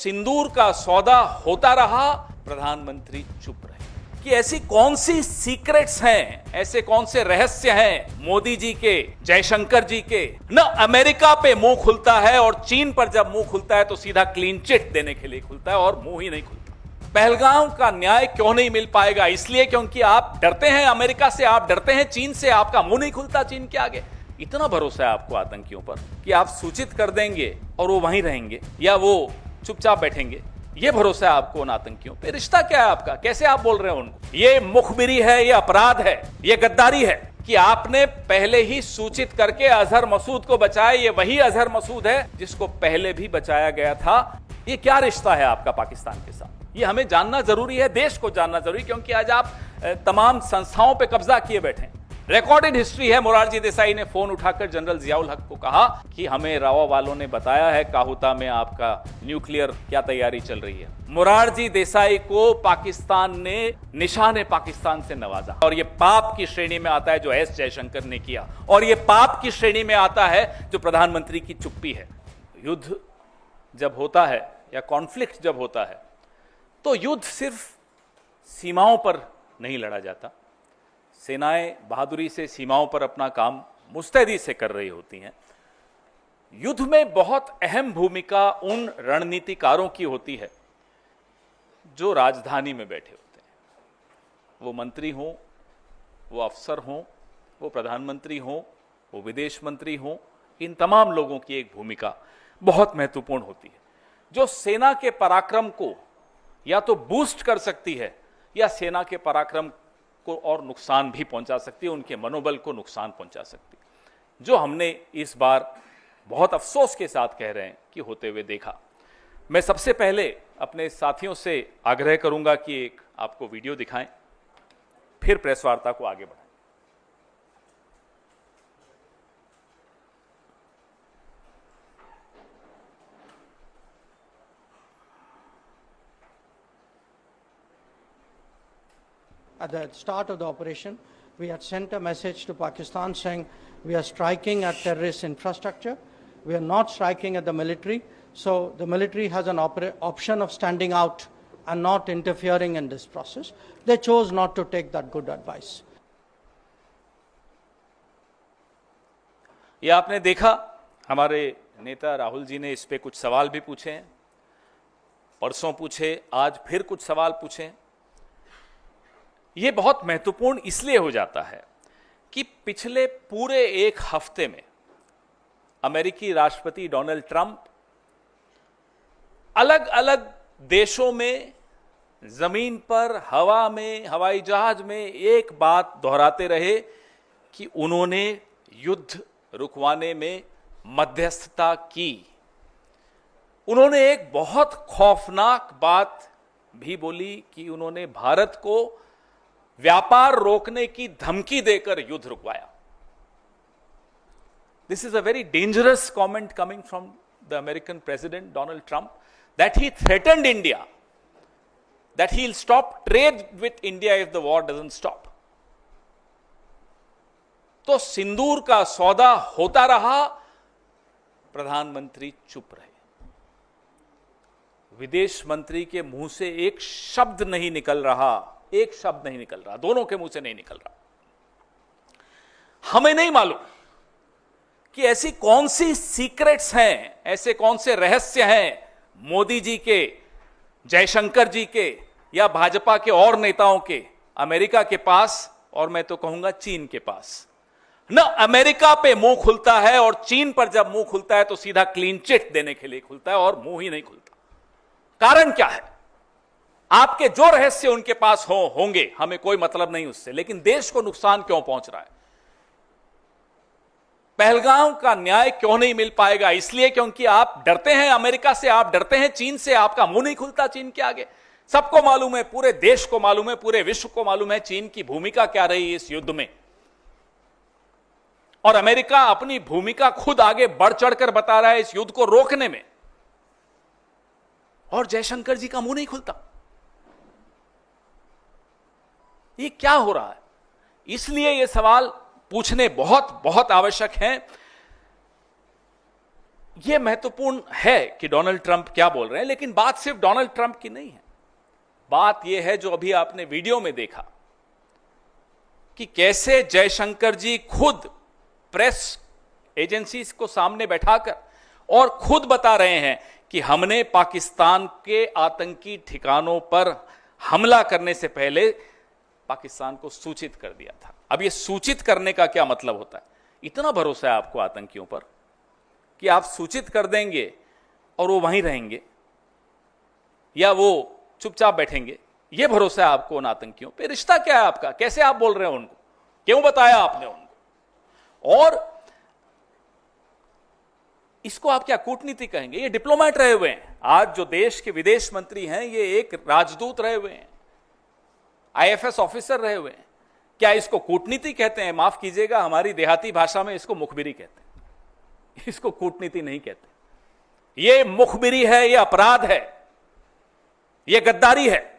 सिंदूर का सौदा होता रहा, प्रधानमंत्री चुप रहे। कि ऐसी कौन सी सीक्रेट्स हैं, ऐसे कौन से रहस्य हैं मोदी जी के, जयशंकर जी के? न अमेरिका पे मुंह खुलता है, और चीन पर जब मुंह खुलता है तो सीधा क्लीन चिट देने के लिए खुलता है, और मुंह ही नहीं खुलता। पहलगाम का न्याय क्यों नहीं मिल पाएगा? इसलिए क्योंकि आप डरते हैं अमेरिका से, आप डरते हैं चीन से, आपका मुंह नहीं खुलता चीन के आगे। इतना भरोसा है आपको आतंकियों पर कि आप सूचित कर देंगे और वो वहीं रहेंगे, या वो चुपचाप बैठेंगे। ये भरोसा है आपको उन आतंकियों पे। रिश्ता क्या है आपका? कैसे आप बोल रहे हैं उनको? ये मुखबिरी है, ये अपराध है, ये गद्दारी है कि आपने पहले ही सूचित करके अजहर मसूद को बचाया। ये वही अजहर मसूद है जिसको पहले भी बचाया गया था। ये क्या रिश्ता है आपका पाकिस्तान के साथ? ये हमें जानना जरूरी है, देश को जानना जरूरी, क्योंकि आज आप तमाम संस्थाओं पे कब्जा किए बैठे हैं। रिकॉर्डेड हिस्ट्री है, मोरारजी देसाई ने फोन उठाकर जनरल जियाउल हक को कहा कि हमें रावा वालों ने बताया है काहुता में आपका न्यूक्लियर क्या तैयारी चल रही है। मोरारजी देसाई को पाकिस्तान ने निशाने पाकिस्तान से नवाजा, और ये पाप की श्रेणी में आता है जो एस जयशंकर ने किया, और ये पाप की श्रेणी में आता है जो प्रधानमंत्री की चुप्पी है। युद्ध जब होता है या कॉन्फ्लिक्ट जब होता है तो युद्ध सिर्फ सीमाओं पर नहीं लड़ा जाता। सेनाएं बहादुरी से सीमाओं पर अपना काम मुस्तैदी से कर रही होती हैं। युद्ध में बहुत अहम भूमिका उन रणनीतिकारों की होती है जो राजधानी में बैठे होते हैं। वो मंत्री हों, वो अफसर हों, वो प्रधानमंत्री हों, वो विदेश मंत्री हों, इन तमाम लोगों की एक भूमिका बहुत महत्वपूर्ण होती है, जो सेना के पराक्रम को या तो बूस्ट कर सकती है या सेना के पराक्रम को और नुकसान भी पहुंचा सकती है, उनके मनोबल को नुकसान पहुंचा सकती है, जो हमने इस बार बहुत अफसोस के साथ कह रहे हैं कि होते हुए देखा। मैं सबसे पहले अपने साथियों से आग्रह करूंगा कि एक आपको वीडियो दिखाएं, फिर प्रेस वार्ता को आगे बढ़ाएं। At the start of the operation, we had sent a message to Pakistan saying we are striking at terrorist infrastructure. We are not striking at the military. So the military has an option of standing out and not interfering in this process. They chose not to take that good advice. ये आपने देखा, हमारे नेता राहुल जी ने इस पे कुछ सवाल भी पूछे हैं, परसों पूछे, आज फिर कुछ सवाल पूछे। ये बहुत महत्वपूर्ण इसलिए हो जाता है कि पिछले पूरे एक हफ्ते में अमेरिकी राष्ट्रपति डोनाल्ड ट्रंप अलग अलग देशों में, जमीन पर, हवा में, हवाई जहाज में एक बात दोहराते रहे कि उन्होंने युद्ध रुकवाने में मध्यस्थता की। उन्होंने एक बहुत खौफनाक बात भी बोली कि उन्होंने भारत को व्यापार रोकने की धमकी देकर युद्ध रुकवाया। This is a very dangerous comment coming from the American President Donald Trump, that he threatened India, that he'll stop trade with India if the war doesn't stop. तो सिंदूर का सौदा होता रहा, प्रधानमंत्री चुप रहे। विदेश मंत्री के मुंह से एक शब्द नहीं निकल रहा, एक शब्द नहीं निकल रहा, दोनों के मुंह से नहीं निकल रहा। हमें नहीं मालूम कि ऐसी कौन सी सीक्रेट्स हैं, ऐसे कौन से रहस्य हैं मोदी जी के, जयशंकर जी के, या भाजपा के और नेताओं के, अमेरिका के पास, और मैं तो कहूंगा चीन के पास। न अमेरिका पे मुंह खुलता है, और चीन पर जब मुंह खुलता है तो सीधा क्लीन चिट देने के लिए खुलता है, और मुंह ही नहीं खुलता। कारण क्या है? आपके जो रहस्य उनके पास होंगे, हमें कोई मतलब नहीं उससे, लेकिन देश को नुकसान क्यों पहुंच रहा है? पहलगाम का न्याय क्यों नहीं मिल पाएगा? इसलिए क्योंकि आप डरते हैं अमेरिका से, आप डरते हैं चीन से, आपका मुंह नहीं खुलता चीन के आगे। सबको मालूम है, पूरे देश को मालूम है, पूरे विश्व को मालूम है चीन की भूमिका क्या रही इस युद्ध में, और अमेरिका अपनी भूमिका खुद आगे बढ़ चढ़कर बता रहा है इस युद्ध को रोकने में, और जयशंकर जी का मुंह नहीं खुलता। ये क्या हो रहा है? इसलिए ये सवाल पूछने बहुत बहुत आवश्यक हैं। यह महत्वपूर्ण है कि डोनाल्ड ट्रंप क्या बोल रहे हैं, लेकिन बात सिर्फ डोनाल्ड ट्रंप की नहीं है। बात यह है जो अभी आपने वीडियो में देखा कि कैसे जयशंकर जी खुद प्रेस एजेंसीज को सामने बैठाकर और खुद बता रहे हैं कि हमने पाकिस्तान के आतंकी ठिकानों पर हमला करने से पहले पाकिस्तान को सूचित कर दिया था। अब यह सूचित करने का क्या मतलब होता है? इतना भरोसा है आपको आतंकियों पर कि आप सूचित कर देंगे और वो वहीं रहेंगे या वो चुपचाप बैठेंगे? यह भरोसा है आपको उन आतंकियों पे? रिश्ता क्या है आपका? कैसे आप बोल रहे हो उनको? क्यों बताया आपने उनको? और इसको आप क्या कूटनीति कहेंगे? ये डिप्लोमेट रहे हुए हैं। आज जो देश के विदेश मंत्री हैं ये एक राजदूत रहे हुए हैं, आईएफएस ऑफिसर रहे हुए हैं। क्या इसको कूटनीति कहते हैं? माफ कीजिएगा, हमारी देहाती भाषा में इसको मुखबिरी कहते हैं, इसको कूटनीति नहीं कहते। ये मुखबिरी है, ये अपराध है, ये गद्दारी है।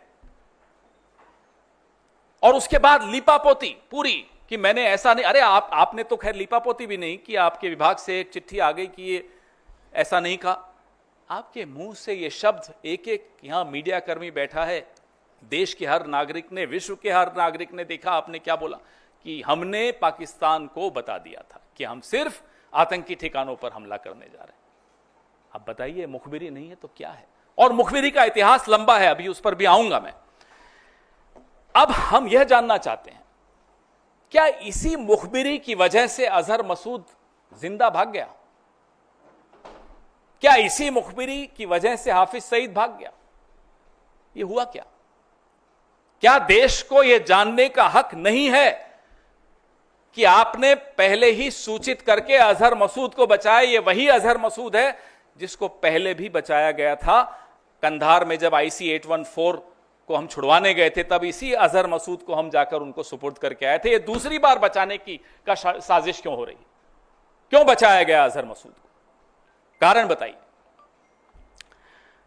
और उसके बाद लीपापोती पूरी कि मैंने ऐसा नहीं। अरे आपने तो खैर लीपापोती भी नहीं कि आपके विभाग से एक चिट्ठी आ गई कि ये ऐसा नहीं कहा। आपके मुंह से ये शब्द एक एक यहां मीडिया कर्मी बैठा है, देश के हर नागरिक ने, विश्व के हर नागरिक ने देखा आपने क्या बोला कि हमने पाकिस्तान को बता दिया था कि हम सिर्फ आतंकी ठिकानों पर हमला करने जा रहे हैं। अब बताइए, मुखबिरी नहीं है तो क्या है? और मुखबिरी का इतिहास लंबा है, अभी उस पर भी आऊंगा मैं। अब हम यह जानना चाहते हैं, क्या इसी मुखबिरी की वजह से अजहर मसूद जिंदा भाग गया? क्या इसी मुखबिरी की वजह से हाफिज सईद भाग गया? यह हुआ क्या? क्या देश को यह जानने का हक नहीं है कि आपने पहले ही सूचित करके अजहर मसूद को बचाया? यह वही अजहर मसूद है जिसको पहले भी बचाया गया था। कंधार में जब IC 814 को हम छुड़वाने गए थे, तब इसी अजहर मसूद को हम जाकर उनको सुपुर्द करके आए थे। ये दूसरी बार बचाने की साजिश क्यों हो रही? क्यों बचाया गया अजहर मसूद को? कारण बताइए।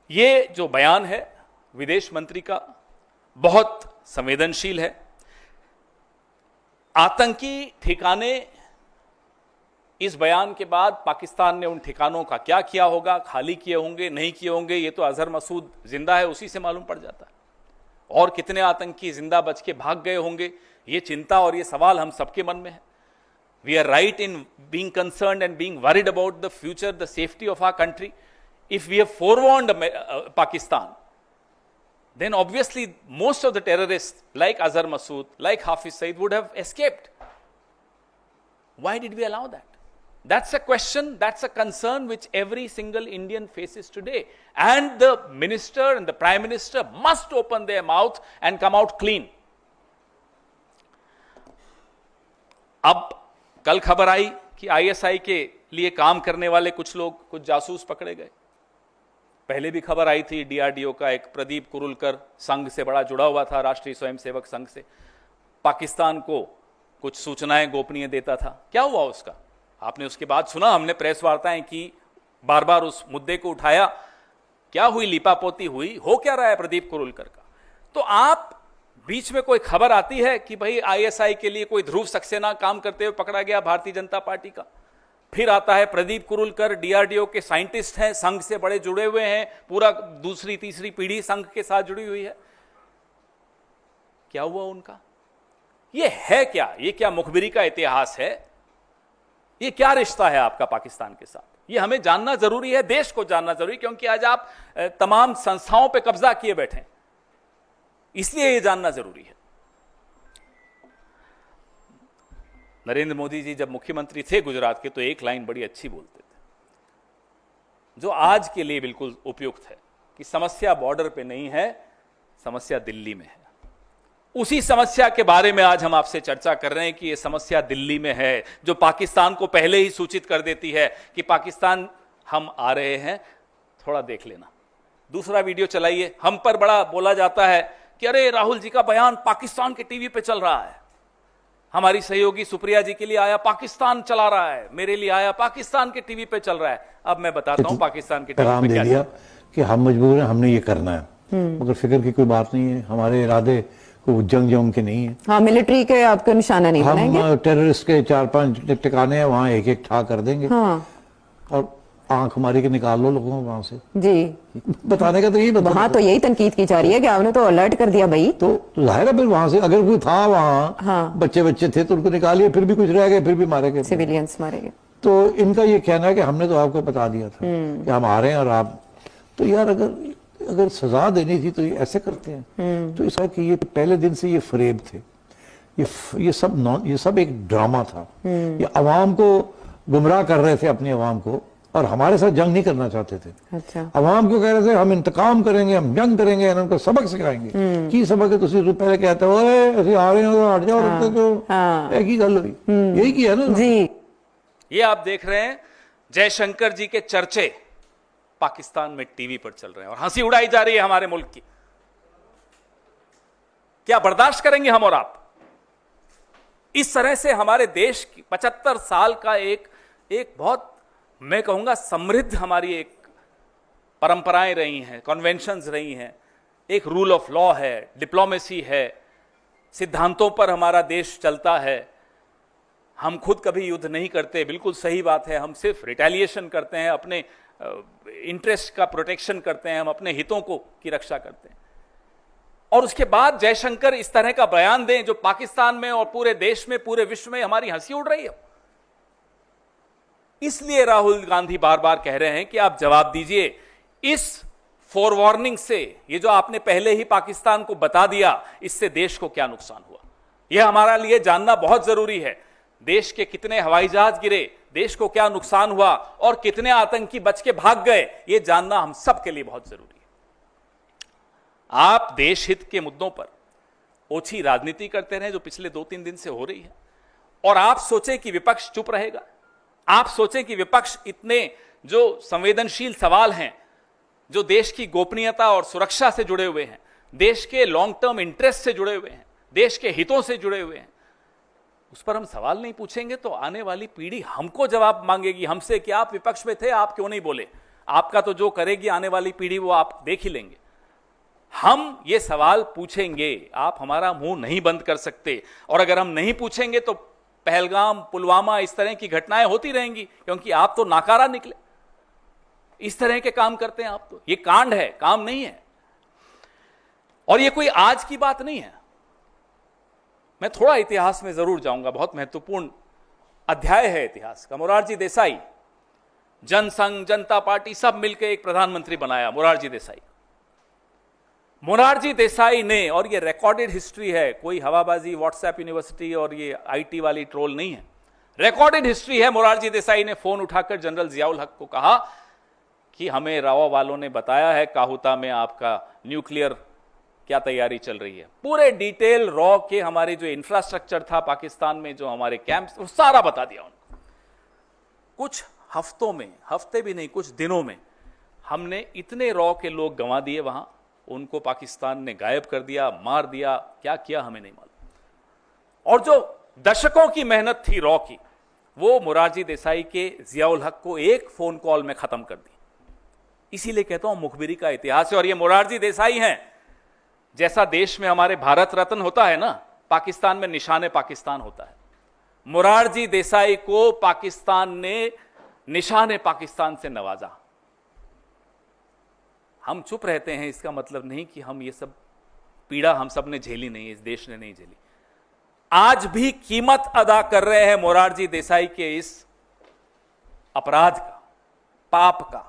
ये जो बयान है विदेश मंत्री का बहुत संवेदनशील है। आतंकी ठिकाने, इस बयान के बाद पाकिस्तान ने उन ठिकानों का क्या किया होगा? खाली किए होंगे, नहीं किए होंगे, ये तो अजहर मसूद जिंदा है उसी से मालूम पड़ जाता है। और कितने आतंकी जिंदा बच के भाग गए होंगे, ये चिंता और ये सवाल हम सबके मन में है। We are right in being concerned and being worried about the future, the safety of our country. If we have forewarned Pakistan, then obviously most of the terrorists like Azhar Masood, like Hafiz Saeed would have escaped. Why did we allow that? That's a question, that's a concern which every single Indian faces today. And the minister and the prime minister must open their mouth and come out clean. अब कल खबर आई कि ISI के लिए काम करने वाले कुछ लोग, कुछ जासूस पकड़े गए। पहले भी खबर आई थी, DRDO का एक प्रदीप कुरुलकर संघ से बड़ा जुड़ा हुआ था, राष्ट्रीय स्वयंसेवक संघ से, पाकिस्तान को कुछ सूचनाएं गोपनीय देता था। क्या हुआ उसका? आपने उसके बाद सुना, हमने प्रेस वार्ताएं की, बार बार उस मुद्दे को उठाया। क्या हुई? लिपापोती हुई? हो क्या रहा है प्रदीप कुरुलकर का? तो आप बीच में कोई खबर आती है कि भाई ISI के लिए कोई ध्रुव सक्सेना काम करते हुए पकड़ा गया भारतीय जनता पार्टी का। फिर आता है प्रदीप कुरुलकर, DRDO के साइंटिस्ट हैं, संघ से बड़े जुड़े हुए हैं, पूरा दूसरी तीसरी पीढ़ी संघ के साथ जुड़ी हुई है। क्या हुआ उनका? ये है क्या? ये क्या मुखबिरी का इतिहास है? ये क्या रिश्ता है आपका पाकिस्तान के साथ? ये हमें जानना जरूरी है, देश को जानना जरूरी, क्योंकि आज आप तमाम संस्थाओं पे कब्जा किए बैठे हैं, इसलिए ये जानना जरूरी है। नरेंद्र मोदी जी जब मुख्यमंत्री थे गुजरात के, तो एक लाइन बड़ी अच्छी बोलते थे, जो आज के लिए बिल्कुल उपयुक्त है, कि समस्या बॉर्डर पे नहीं है, समस्या दिल्ली में है। उसी समस्या के बारे में आज हम आपसे चर्चा कर रहे हैं कि यह समस्या दिल्ली में है, जो पाकिस्तान को पहले ही सूचित कर देती है कि पाकिस्तान हम आ रहे हैं, थोड़ा देख लेना। दूसरा वीडियो चलाइए। हम पर बड़ा बोला जाता है कि अरे राहुल जी का बयान पाकिस्तान के टीवी पे चल रहा है, हमारी सहयोगी सुप्रिया जी के लिए आया पाकिस्तान चला रहा है, मेरे लिए आया पाकिस्तान के टीवी पे चल रहा है। अब मैं बताता हूं पाकिस्तान के टीवी पे क्या दिया कि हम मजबूर हैं, हमने ये करना है, मगर फिक्र की कोई बात नहीं है। हमारे इरादे को जंग के नहीं है। हाँ, मिलिट्री के आपका निशाना नहीं बनाएंगे। हम टेररिस्ट के 4-5 ठिकाने हैं, वहां एक एक ठा कर देंगे। हाँ। और आंख हमारी के निकाल लो लोगों को वहां से, जी बताने का तो यही बता। वहां तो यही तनकीद की जा रही है कि आपने तो अलर्ट कर दिया भाई। तो जाहिर है फिर वहां से अगर कोई था वहां, हाँ। बच्चे थे तो उनको निकालिए, फिर भी कुछ रह गए, फिर भी मारे गए। सिविलियंस मारे गए। तो इनका ये कहना है कि हमने तो आपको बता दिया था कि हम आ रहे हैं और आप, तो यार अगर सजा देनी थी तो ये ऐसे करते हैं। तो इसका कि ये पहले दिन से ये फरेब थे, ये सब एक ड्रामा था। ये अवाम को गुमराह कर रहे थे, अपनी अवाम को, और हमारे साथ जंग नहीं करना चाहते थे। अच्छा। अवाम क्यों कह रहे थे हम इंतकाम करेंगे, हम जंग करेंगे, उनको सबक सिखाएंगे। की सबक है? तुसी पहले कहते हो ऐसे आ रहे हो तो हट जाओ, रखते तो एक ही गल हुई, यही किया ना जी। ये आप देख रहे हैं जयशंकर जी के चर्चे पाकिस्तान में टीवी पर चल रहे हैं और हंसी उड़ाई जा रही है हमारे मुल्क की। क्या बर्दाश्त करेंगे हम और आप? इस तरह से हमारे देश की 75 साल का एक बहुत, मैं कहूंगा, समृद्ध हमारी एक परंपराएं रही हैं, कन्वेंशंस रही हैं, एक रूल ऑफ लॉ है, डिप्लोमेसी है, सिद्धांतों पर हमारा देश चलता है। हम खुद कभी युद्ध नहीं करते, बिल्कुल सही बात है। हम सिर्फ रिटेलिएशन करते हैं, अपने इंटरेस्ट का प्रोटेक्शन करते हैं, हम अपने हितों की रक्षा करते हैं। और उसके बाद जयशंकर इस तरह का बयान दें जो पाकिस्तान में और पूरे देश में, पूरे विश्व में हमारी हंसी उड़ रही है। इसलिए राहुल गांधी बार बार कह रहे हैं कि आप जवाब दीजिए इस फोरवार्निंग से। ये जो आपने पहले ही पाकिस्तान को बता दिया, इससे देश को क्या नुकसान हुआ, यह हमारा लिए जानना बहुत जरूरी है। देश के कितने हवाई जहाज गिरे, देश को क्या नुकसान हुआ और कितने आतंकी बच के भाग गए, यह जानना हम सब के लिए बहुत जरूरी है। आप देश हित के मुद्दों पर ओछी राजनीति करते रहे जो पिछले 2-3 दिन से हो रही है, और आप सोचें कि विपक्ष चुप रहेगा। आप सोचें कि विपक्ष इतने जो संवेदनशील सवाल हैं, जो देश की गोपनीयता और सुरक्षा से जुड़े हुए हैं, देश के लॉन्ग टर्म इंटरेस्ट से जुड़े हुए हैं, देश के हितों से जुड़े हुए हैं, उस पर हम सवाल नहीं पूछेंगे तो आने वाली पीढ़ी हमको जवाब मांगेगी हमसे कि आप विपक्ष में थे, आप क्यों नहीं बोले। आपका तो जो करेगी आने वाली पीढ़ी वो आप देख ही लेंगे। हम ये सवाल पूछेंगे, आप हमारा मुंह नहीं बंद कर सकते। और अगर हम नहीं पूछेंगे तो पहलगाम, पुलवामा, इस तरह की घटनाएं होती रहेंगी, क्योंकि आप तो नाकारा निकले। इस तरह के काम करते हैं आप, तो ये कांड है, काम नहीं है। और ये कोई आज की बात नहीं है। मैं थोड़ा इतिहास में जरूर जाऊंगा, बहुत महत्वपूर्ण अध्याय है इतिहास का। मोरारजी देसाई, जनसंघ, जनता पार्टी सब मिलकर एक प्रधानमंत्री बनाया, मोरारजी देसाई। मोरारजी देसाई ने, और ये रिकॉर्डेड हिस्ट्री है, कोई हवाबाजी व्हाट्सएप यूनिवर्सिटी और ये आईटी वाली ट्रोल नहीं है, रिकॉर्डेड हिस्ट्री है। मोरारजी देसाई ने फोन उठाकर जनरल जियाउल हक को कहा कि हमें रावा वालों ने बताया है काहुता में आपका न्यूक्लियर क्या तैयारी चल रही है। पूरे डिटेल रॉ के हमारे जो इंफ्रास्ट्रक्चर था पाकिस्तान में, जो हमारे कैंप्स, वो सारा बता दिया उनको। कुछ हफ्तों में, हफ्ते भी नहीं, कुछ दिनों में हमने इतने रॉ के लोग गंवा दिए वहां, उनको पाकिस्तान ने गायब कर दिया, मार दिया, क्या किया हमें नहीं मालूम। और जो दशकों की मेहनत थी रॉ की, वो मोरारजी देसाई के जियाउल हक को एक फोन कॉल में खत्म कर दी। इसीलिए कहता हूं मुखबिरी का इतिहास है। और ये मोरारजी देसाई हैं। जैसा देश में हमारे भारत रत्न होता है ना, पाकिस्तान में निशाने पाकिस्तान होता है। मोरारजी देसाई को पाकिस्तान ने निशाने पाकिस्तान से नवाजा। हम चुप रहते हैं, इसका मतलब नहीं कि हम ये सब पीड़ा हम सब ने झेली नहीं, इस देश ने नहीं झेली। आज भी कीमत अदा कर रहे हैं मोरारजी देसाई के इस अपराध का, पाप का।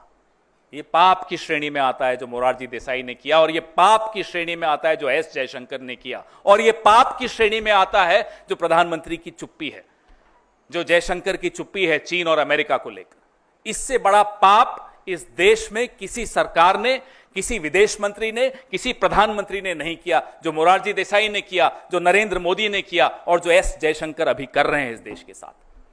ये पाप की श्रेणी में आता है जो मोरारजी देसाई ने किया, और ये पाप की श्रेणी में आता है जो एस जयशंकर ने किया, और ये पाप की श्रेणी में आता है जो प्रधानमंत्री की चुप्पी है, जो जयशंकर की चुप्पी है चीन और अमेरिका को लेकर। इससे बड़ा पाप इस देश में किसी सरकार ने, किसी विदेश मंत्री ने, किसी प्रधानमंत्री ने नहीं किया, जो मोरारजी देसाई ने किया, जो नरेंद्र मोदी ने किया और जो एस जयशंकर अभी कर रहे हैं इस देश के साथ।